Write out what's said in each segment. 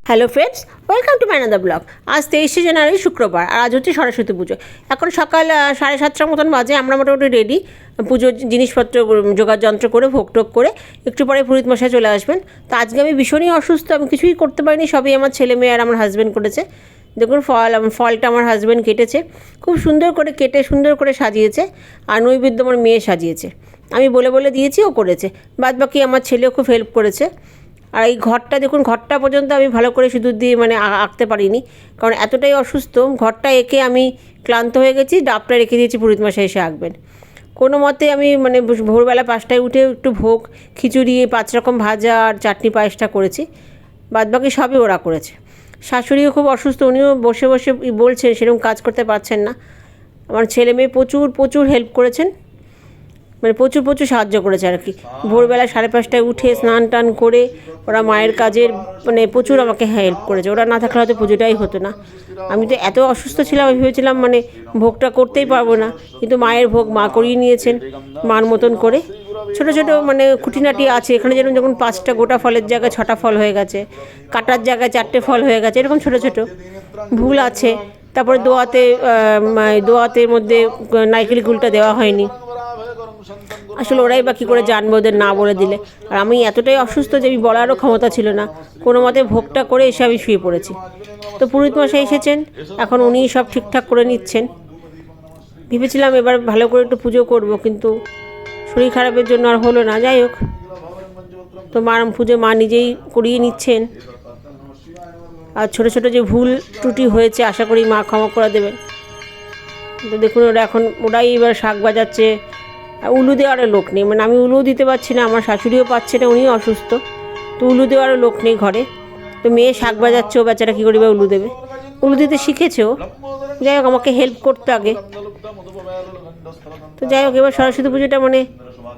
Hello friends, welcome to my another blog. আজ 23শে জানুয়ারি শুক্রবার, আর আজ হচ্ছে সরস্বতী পুজো। এখন সকাল 7:30টার মতন বাজে। আমরা মোটামুটি রেডি, পুজোর জিনিসপত্র জোগাড় যন্ত্র করে ভোগ টোগ করে একটু পরে পুরোহিত মশাই চলে আসবেন। তো আজকে আমি ভীষণই অসুস্থ, আমি কিছুই করতে পারিনি, সবই আমার ছেলে মেয়ে আর আমার হাজব্যান্ড করেছে। দেখুন ফলটা আমার হাজব্যান্ড কেটেছে, খুব সুন্দর করে কেটে সুন্দর করে সাজিয়েছে, আর নৈবেদ্য আমার মেয়ে সাজিয়েছে। আমি বলে বলে দিয়েছি, ও করেছে। বাদ বাকি আমার ছেলেও খুব হেল্প করেছে। আর এই ঘরটা দেখুন, ঘরটা পর্যন্ত আমি ভালো করে সিঁদুর দিয়ে আঁকতে পারিনি, কারণ এতটাই অসুস্থ। ঘরটা এঁকে আমি ক্লান্ত হয়ে গেছি, ডাবটা রেখে দিয়েছি পুরোহিত মশাই এসে আঁকবেন। কোনো মতে আমি ভোরবেলা 5টায় উঠে একটু ভোগ, খিচুড়ি, 5 রকম ভাজা আর চাটনি পায়েসটা করেছি। বাদবাকি সবই ওরা করেছে। শাশুড়িও খুব অসুস্থ, উনিও বসে বসে বলছেন, সেরকম কাজ করতে পারছেন না। আমার ছেলে মেয়ে প্রচুর হেল্প করেছেন, প্রচুর সাহায্য করেছে আর কি। ভোরবেলা 5:30টায় উঠে স্নান টান করে ওরা মায়ের কাজের প্রচুর আমাকে হেল্প করেছে। ওরা না থাকলে হয়তো পুজোটাই হতো না। আমি তো এত অসুস্থ ছিলাম, আমি ভেবেছিলাম ভোগটা করতেই পারবো না, কিন্তু মায়ের ভোগ মা করিয়ে নিয়েছেন মার মতন করে। ছোটো খুঁটিনাটি আছে এখানে, যেমন 5টা গোটা ফলের জায়গায় 6টা ফল হয়ে গেছে, কাটার জায়গায় 4টে ফল হয়ে গেছে, এরকম ছোটো ভুল আছে। তারপরে দোয়াতের মধ্যে নারকেল গুলটা দেওয়া হয়নি। আসলে ওরাই বা কী করে জানবে ওদের না বলে দিলে। আর আমি এতটাই অসুস্থ যে আমি বলারও ক্ষমতা ছিল না। কোনো মতে ভোগটা করে এসে আমি শুয়ে পড়েছি। তো পুরোহিত মশাই এসেছেন, এখন উনিই সব ঠিকঠাক করে নিচ্ছেন। ভেবেছিলাম এবার ভালো করে একটু পুজো করব, কিন্তু শরীর খারাপের জন্য আর হলো না। যাই হোক, তো পুজো মা নিজেই করিয়ে নিচ্ছেন। আর ছোটো যে ভুল ত্রুটি হয়েছে, আশা করি মা ক্ষমা করে দেবেন। তো দেখুন, ওরাই এবার শাক বাজাচ্ছে। উলু দেওয়ারও লোক নেই, আমি উলুও দিতে পারছি না, আমার শাশুড়িও পাচ্ছে না, উনিও অসুস্থ। তো উলু দেওয়ারও লোক নেই ঘরে। তো মেয়ে শাক বাজাচ্ছে, ও বেচারা কী করে বা উলু দেবে। উলু দিতে শিখেছে ও। যাই হোক, আমাকে হেল্প করতে আগে। তো যাই হোক, এবার সরস্বতী পুজোটা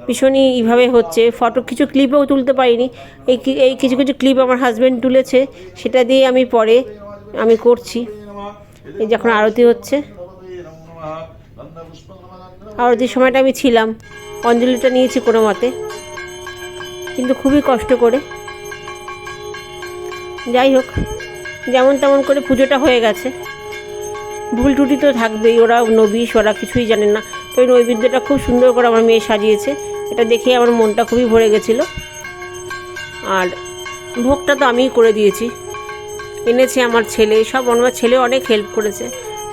ভীষণই এইভাবে হচ্ছে। কিছু ক্লিপও তুলতে পারিনি। এই কিছু ক্লিপ আমার হাজব্যান্ড তুলেছে, সেটা দিয়ে আমি করছি। এই যখন আরতি হচ্ছে, আরতির সময়টা আমি ছিলাম, অঞ্জলিটা নিয়েছি কোনো মতে, কিন্তু খুবই কষ্ট করে। যাই হোক, যেমন তেমন করে পুজোটা হয়ে গেছে। ভুল ত্রুটি তো থাকবেই, ওরা নবীশ, ওরা কিছুই জানেন না। তো এই নৈবেদ্যটা খুব সুন্দর করে আমার মেয়ে সাজিয়েছে, এটা দেখে আমার মনটা খুবই ভরে গেছিলো। আর ভোগটা তো আমিই করে দিয়েছি, এনেছে আমার ছেলে। আমার ছেলে অনেক হেল্প করেছে,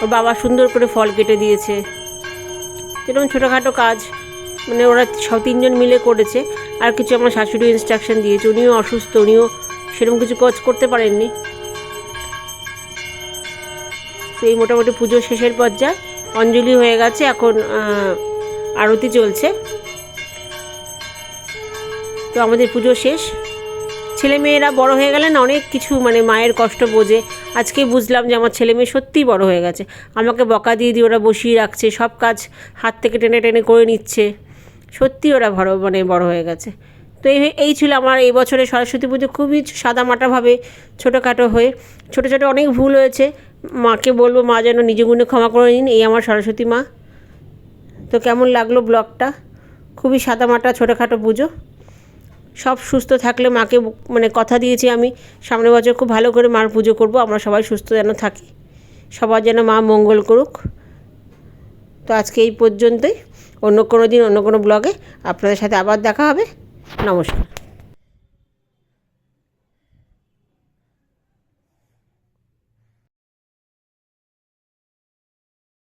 ওর বাবা সুন্দর করে ফল কেটে দিয়েছে। এরকম ছোটোখাটো কাজ ওরা 3জন মিলে করেছে। আর কিছু আমার শাশুড়ি ইনস্ট্রাকশন দিয়েছে, উনিও অসুস্থ, উনিও সেরকম কিছু কাজ করতে পারেননি। তো এই মোটামুটি পুজো শেষের পর্যায়ে, অঞ্জলি হয়ে গেছে, এখন আরতি চলছে। তো আমাদের পুজো শেষ। ছেলে মেয়েরা বড় হয়ে গেলে না, অনেক কিছু মায়ের কষ্ট বোঝে। আজকেই বুঝলাম যে আমার ছেলে মেয়ে সত্যিই বড় হয়ে গেছে। আমাকে বকা দিয়ে ওরা বসিয়ে রাখছে, সব কাজ হাত থেকে টেনে টেনে করে নিচ্ছে। সত্যি ওরা বড় হয়ে গেছে। তো এই ছিল আমার এই বছরের সরস্বতী পুজো। খুবই সাদামাটাভাবে, ছোটোখাটো হয়ে, ছোটো অনেক ভুল হয়েছে। মাকে বলবো, মা যেন নিজ গুণে ক্ষমা করে নিন। এই আমার সরস্বতী মা। তো কেমন লাগলো ব্লগটা? খুবই সাদামাটা ছোটোখাটো পুজো। সব সুস্থ থাকলে মাকে কথা দিয়েছি আমি, সামনের বছর খুব ভালো করে মার পুজো করব। আমরা সবাই সুস্থ যেন থাকি, সবার যেন মা মঙ্গল করুক। তো আজকে এই পর্যন্তই। অন্য কোনো দিন অন্য কোনো ব্লগে আপনাদের সাথে আবার দেখা হবে। নমস্কার।